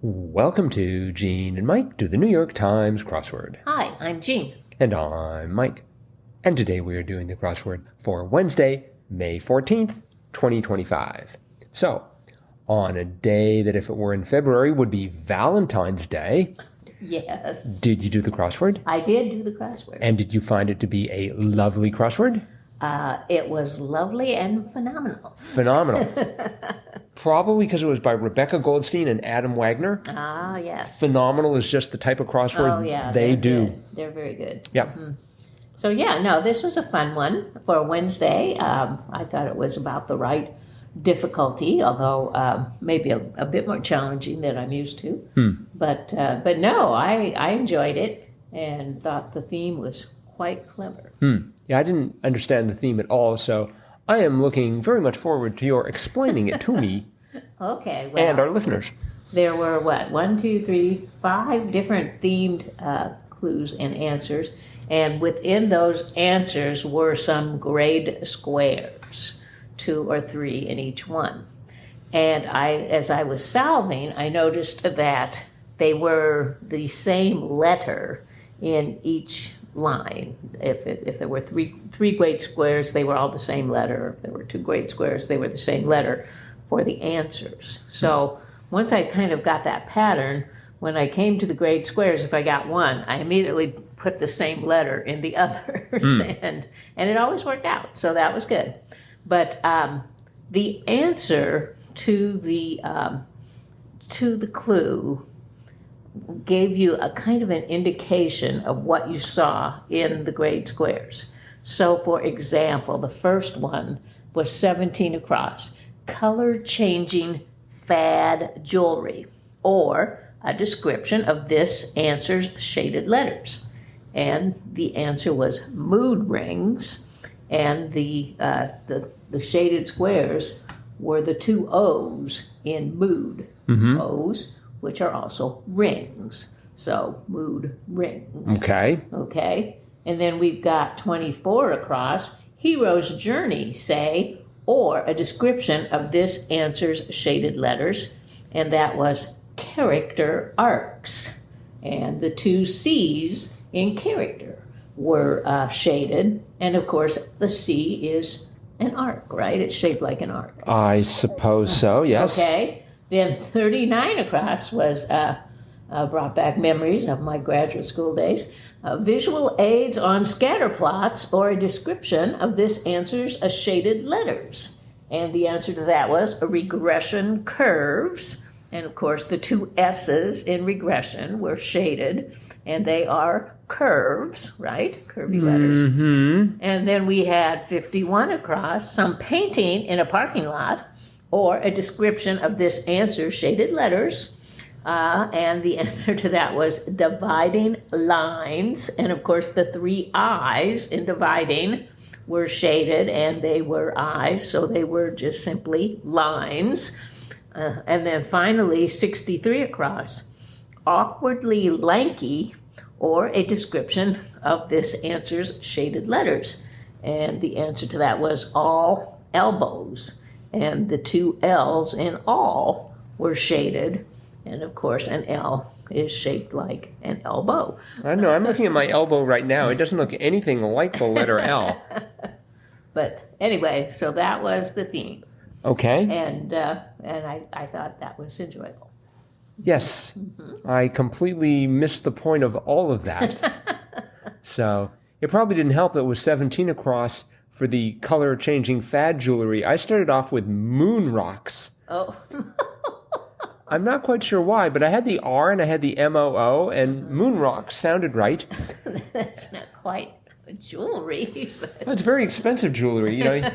Welcome to Gene and Mike do the New York Times crossword. Hi, I'm Jean. And I'm Mike. And today we are doing the crossword for Wednesday, May 14th, 2025. So, on a day that if it were in February would be Valentine's Day. Yes. Did you do the crossword? I did do the crossword. And did you find it to be a lovely crossword? It was lovely and phenomenal. Phenomenal. Probably because it was by Rebecca Goldstein and Adam Wagner. Ah, yes. Phenomenal is just the type of crossword they do. Good. They're very good. Yeah. Mm-hmm. So, this was a fun one for Wednesday. I thought it was about the right difficulty, although maybe a bit more challenging than I'm used to. But no, I enjoyed it and thought the theme was quite clever. Yeah, I didn't understand the theme at all, so I am looking very much forward to your explaining it to me Okay, well, and our listeners. there were 5 different themed clues and answers, and within those answers were some grade squares, 2 or 3 in each one. And as I was solving, I noticed that they were the same letter in each line. If there were three grade squares, they were all the same letter. If there were 2 grade squares, they were the same letter for the answers. So once I kind of got that pattern, when I came to the grade squares, if I got 1, I immediately put the same letter in the others, and it always worked out. So that was good. But the answer to the clue gave you a kind of an indication of what you saw in the grade squares. So, for example, the first one was 17 across, color-changing fad jewelry, or a description of this answer's shaded letters. And the answer was mood rings, and the shaded squares were the 2 O's in mood. O's, which are also rings. So, mood rings. Okay. And then we've got 24 across, hero's journey, say, or a description of this answer's shaded letters, and that was character arcs. And the 2 C's in character were shaded, and of course the C is an arc, right? It's shaped like an arc. I suppose so, yes. Okay. Then 39 across was brought back memories of my graduate school days. Visual aids on scatter plots, or a description of this answer's shaded letters. And the answer to that was regression curves. And of course, the 2 S's in regression were shaded, and they are curves, right? Curvy letters. And then we had 51 across, some painting in a parking lot, or a description of this answer's shaded letters. And the answer to that was dividing lines. And of course, the 3 I's in dividing were shaded, and they were I's, so they were just simply lines. And then finally, 63 across, awkwardly lanky, or a description of this answer's shaded letters. And the answer to that was all elbows. And the 2 L's in all were shaded. And of course, an L is shaped like an elbow. I know. I'm looking at my elbow right now. It doesn't look anything like the letter L. But anyway, so that was the theme. Okay. And I thought that was enjoyable. Yes. I completely missed the point of all of that. So it probably didn't help that it was 17 across for the color-changing fad jewelry. I started off with moon rocks. Oh. I'm not quite sure why, but I had the R and I had the MOO, and moon rocks sounded right. That's not quite jewelry. Well, it's very expensive jewelry. You know,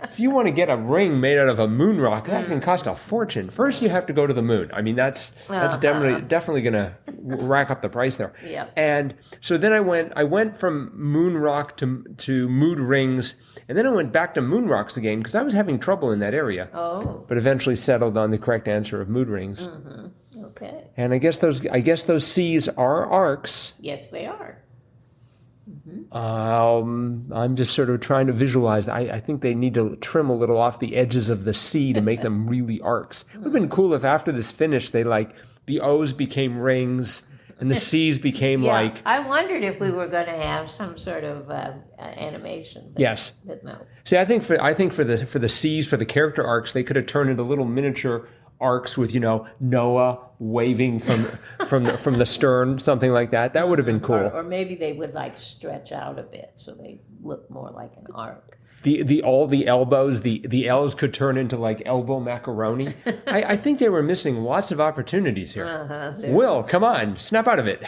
if you want to get a ring made out of a moon rock, that can cost a fortune. First, you have to go to the moon. I mean, that's definitely going to rack up the price there. Yep. And so then I went from moon rock to mood rings, and then I went back to moon rocks again because I was having trouble in that area. Oh. But eventually settled on the correct answer of mood rings. Okay. And I guess those C's are arcs. Yes, they are. I'm just sort of trying to visualize. I think they need to trim a little off the edges of the C to make them really arcs. It would have been cool if after this finished, they the O's became rings and the C's became I wondered if we were going to have some sort of animation. Yes. But no. See, I think for the C's, for the character arcs, they could have turned into little miniature arcs with Noah waving from the stern, something like that. That would have been cool. Or maybe they would stretch out a bit so they look more like an arc. All the elbows, the L's could turn into elbow macaroni. I think they were missing lots of opportunities here. Will, come on, snap out of it.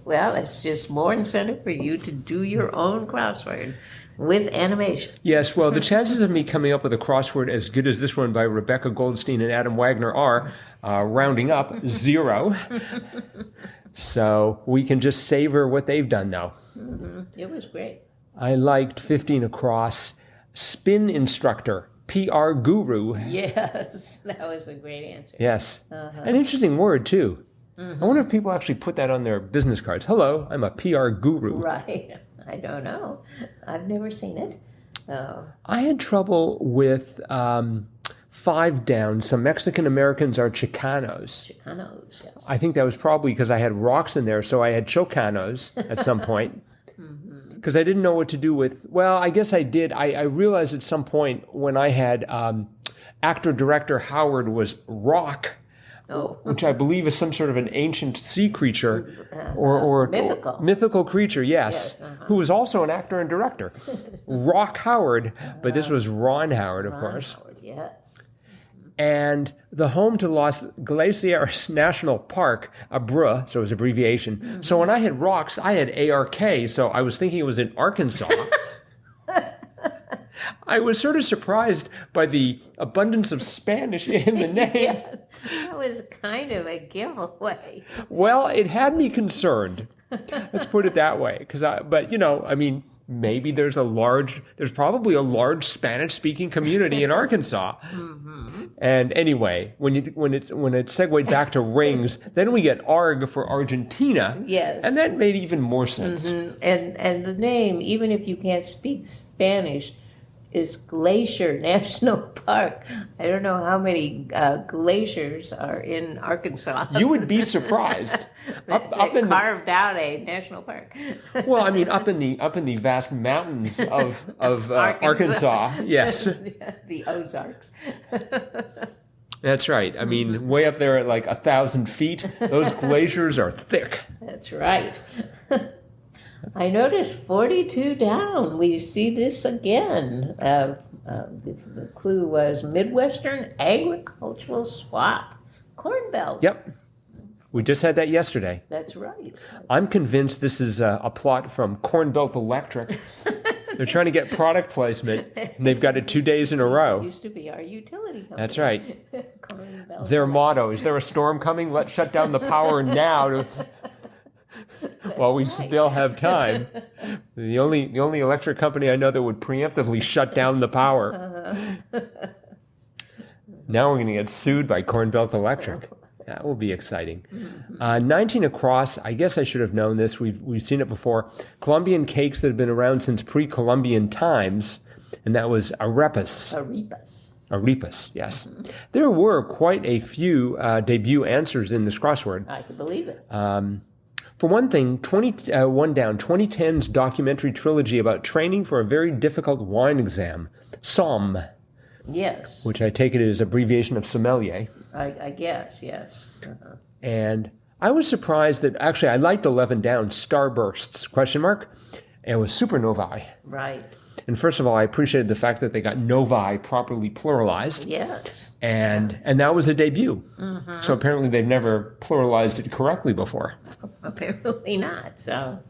Well, it's just more incentive for you to do your own crossword with animation. Yes, well, the chances of me coming up with a crossword as good as this one by Rebecca Goldstein and Adam Wagner are, rounding up, 0. So we can just savor what they've done now. It was great. I liked 15 across. Spin instructor, PR guru. Yes, that was a great answer. Yes. An interesting word, too. I wonder if people actually put that on their business cards. Hello, I'm a PR guru. Right. I don't know. I've never seen it. I had trouble with 5 down. Some Mexican Americans are Chicanos. Chicanos, yes. I think that was probably because I had rocks in there, so I had Chocanos at some point. Because I didn't know what to do with, well, I guess I did. I realized at some point when I had actor-director Howard was Rock, which I believe is some sort of an ancient sea creature or mythical creature, yes, who was also an actor and director. Rock Howard, but this was Ron Howard, of course. Howard, yes. And the home to Los Glaciares National Park, ABRA, so it was abbreviation. So when I had rocks, I had ARK, so I was thinking it was in Arkansas. I was sort of surprised by the abundance of Spanish in the name. Yeah, that was kind of a giveaway. Well, it had me concerned. Let's put it that way. Maybe there's probably a large Spanish-speaking community in Arkansas. And anyway, when it segued back to rings, then we get ARG for Argentina. Yes. And that made even more sense. And the name, even if you can't speak Spanish, is Glacier National Park. I don't know how many glaciers are in Arkansas. You would be surprised. Carved out a national park. Well, up in the vast mountains of Arkansas. Yes. The Ozarks. That's right. Way up there at 1,000 feet, those glaciers are thick. That's right. I noticed 42 down. We see this again. The clue was Midwestern agricultural swap. Corn Belt. Yep. We just had that yesterday. That's right. I'm convinced this is a plot from Corn Belt Electric. They're trying to get product placement, and they've got it 2 days in a row. It used to be our utility company. That's right. Corn Belt Their Electric. motto, is there a storm coming? Let's shut down the power now. While we still have time. The only electric company I know that would preemptively shut down the power. Now we're going to get sued by Corn Belt Electric. That will be exciting. 19 across, I guess I should have known this. We've seen it before. Colombian cakes that have been around since pre-Columbian times, and that was arepas. Arepas, yes. There were quite a few debut answers in this crossword. I can believe it. For one thing, 2010's documentary trilogy about training for a very difficult wine exam, SOM. Yes. Which I take it is abbreviation of sommelier. I guess, yes. And I was surprised that, actually, I liked 11 down, starbursts, ? And it was supernovae. Right. And first of all, I appreciated the fact that they got novae properly pluralized. Yes. And that was a debut. So apparently they've never pluralized it correctly before. Apparently not, so.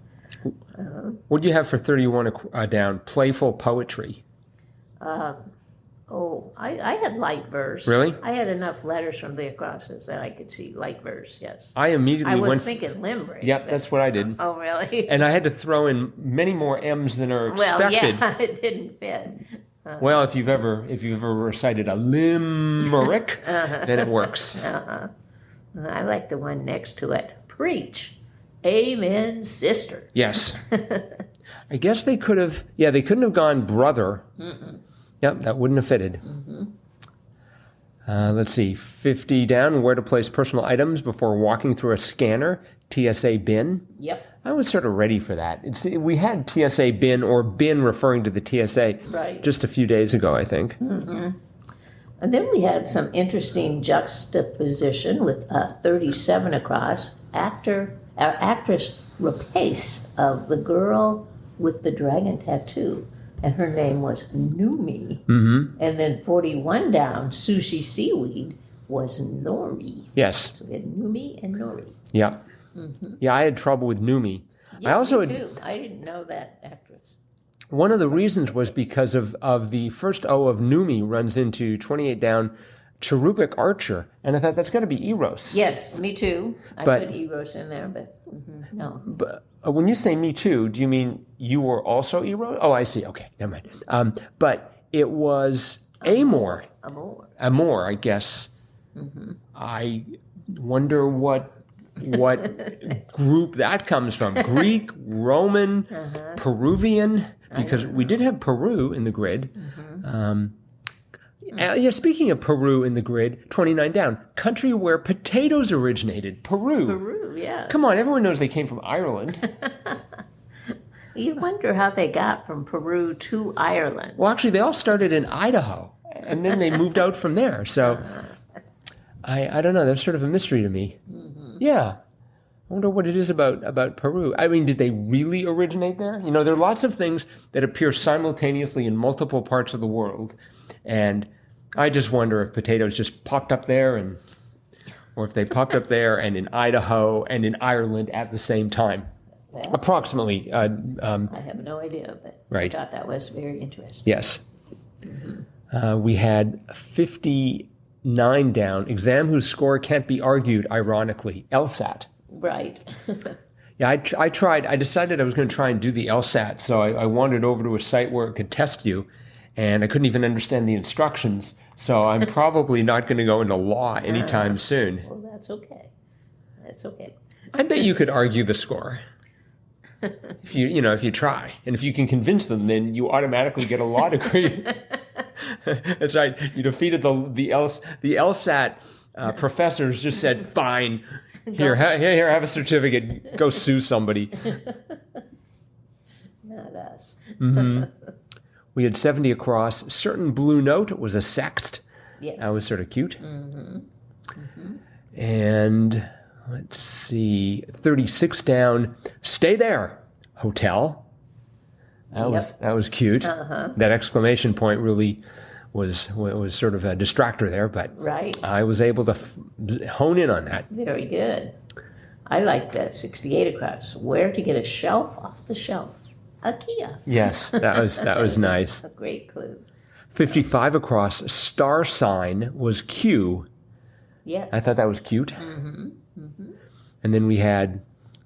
What do you have for 31 down? Playful poetry. I had light verse. Really? I had enough letters from the acrosses that I could see light verse, yes. I immediately was thinking limerick. Yep, that's what I did. Oh, really? And I had to throw in many more M's than are expected. Well, yeah, it didn't fit. Well, if you've ever recited a limerick, then it works. I like the one next to it. Preach. Amen, sister. Yes. I guess they could have, they couldn't have gone brother. Yep, that wouldn't have fitted. Let's see, 50 down, where to place personal items before walking through a scanner, TSA bin. Yep. I was sort of ready for that. We had TSA bin or bin referring to the TSA just a few days ago, I think. And then we had some interesting juxtaposition with 37 across. Actress Rapace of The Girl with the Dragon Tattoo, and her name was Numi. And then 41 down, Sushi Seaweed was Nori. Yes. So we had Numi and Nori. Yeah. Yeah, I had trouble with Numi. Yeah, I also me too. I didn't know that actress. One of the reasons was because of the first O of Numi runs into 28 down cherubic archer, and I thought that's got to be Eros. Yes, me too. I put Eros in there, but no. But when you say me too, do you mean you were also Eros? Oh, I see. Okay, never mind. But it was Amor. Amor, I guess. I wonder what group that comes from. Greek, Roman, Peruvian, because we did have Peru in the grid. Speaking of Peru in the grid, 29 down, country where potatoes originated, Peru. Peru, yes. Come on, everyone knows they came from Ireland. You wonder how they got from Peru to Ireland. Well, actually, they all started in Idaho, and then they moved out from there. So I don't know. That's sort of a mystery to me. Yeah. I wonder what it is about Peru. I mean, did they really originate there? You know, there are lots of things that appear simultaneously in multiple parts of the world. And I just wonder if potatoes just popped up there or if they popped up there and in Idaho and in Ireland at the same time. Well, approximately. I have no idea, but I thought that was very interesting. Yes. We had 59 down, exam whose score can't be argued, ironically, LSAT. Right. Yeah, I tried. I decided I was going to try and do the LSAT, so I wandered over to a site where it could test you, and I couldn't even understand the instructions, so I'm probably not going to go into law anytime soon. Well, that's okay. That's okay. I bet you could argue the score. If you try. And if you can convince them, then you automatically get a law degree. That's right. You defeated the LSAT professors just said, fine. Here, have a certificate. Go sue somebody. Not us. We had 70 across. Certain blue note was a sext. Yes. That was sort of cute. And let's see, 36 down. Stay there, hotel. That was cute. That exclamation point really was sort of a distractor there, but I was able to hone in on that. Very good. I liked 68 across. Where to get a shelf off the shelf? IKEA. Yes, that was nice. A great clue. 55 across. Star sign was Q. Yes. I thought that was cute. And then we had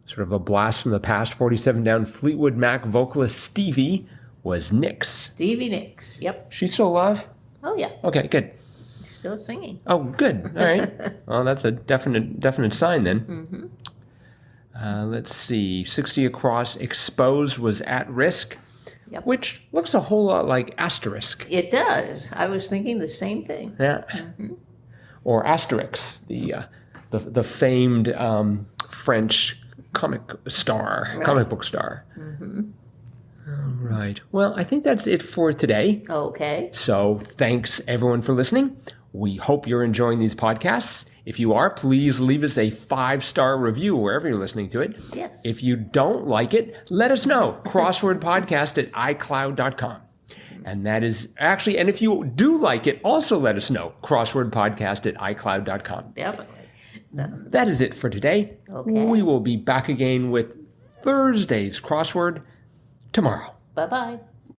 sort of a blast from the past. 47 down. Fleetwood Mac vocalist Stevie was Nicks. Stevie Nicks. Yep. She's still alive? Oh yeah. Okay, good. Still singing. Oh, good. All right. Well, that's a definite sign then. Let's see. 60 across. Exposed was at risk, which looks a whole lot like asterisk. It does. I was thinking the same thing. Yeah. Or Asterix, the famed French comic book star. All right. Well, I think that's it for today. Okay. So thanks, everyone, for listening. We hope you're enjoying these podcasts. If you are, please leave us a 5-star review wherever you're listening to it. Yes. If you don't like it, let us know. crosswordpodcast@icloud.com. And that is actually, and if you do like it, also let us know. crosswordpodcast@icloud.com. Definitely. That is it for today. Okay. We will be back again with Thursday's crossword tomorrow. Bye-bye.